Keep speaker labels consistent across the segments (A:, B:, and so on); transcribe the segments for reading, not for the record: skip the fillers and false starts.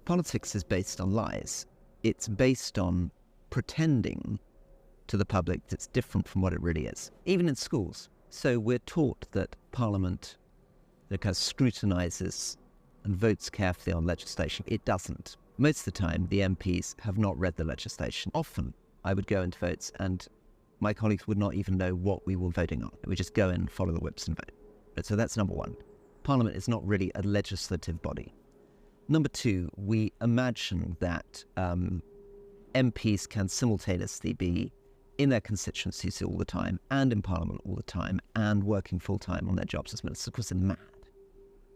A: politics is based on lies. It's based on pretending to the public that it's different from what it really is, even in schools. So we're taught that Parliament kind of scrutinises and votes carefully on legislation. It doesn't. Most of the time, the MPs have not read the legislation. Often, I would go into votes and my colleagues would not even know what we were voting on. We just go in, follow the whips and vote. So that's number one. Parliament is not really a legislative body. Number two, we imagine that MPs can simultaneously be in their constituencies all the time and in Parliament all the time and working full-time on their jobs as ministers. Of course, they're mad,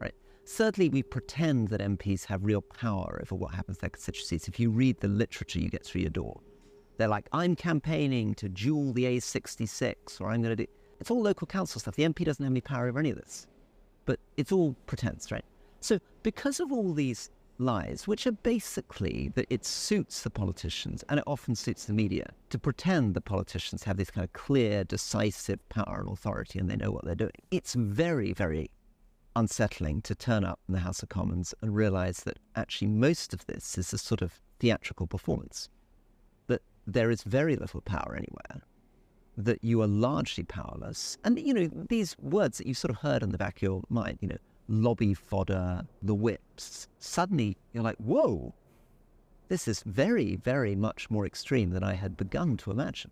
A: right? Thirdly, we pretend that MPs have real power over what happens to their constituencies. If you read the literature you get through your door, they're like, I'm campaigning to dual the A66, or I'm going to do... It's all local council stuff. The MP doesn't have any power over any of this. But it's all pretense, right? So because of all these lies, which are basically that it suits the politicians, and it often suits the media, to pretend the politicians have this kind of clear, decisive power and authority and they know what they're doing. It's very, very unsettling to turn up in the House of Commons and realise that actually most of this is a sort of theatrical performance, that there is very little power anywhere, that you are largely powerless. And, you know, these words that you sort of heard in the back of your mind, you know, lobby fodder, the whips, suddenly you're like, whoa, this is very, very much more extreme than I had begun to imagine.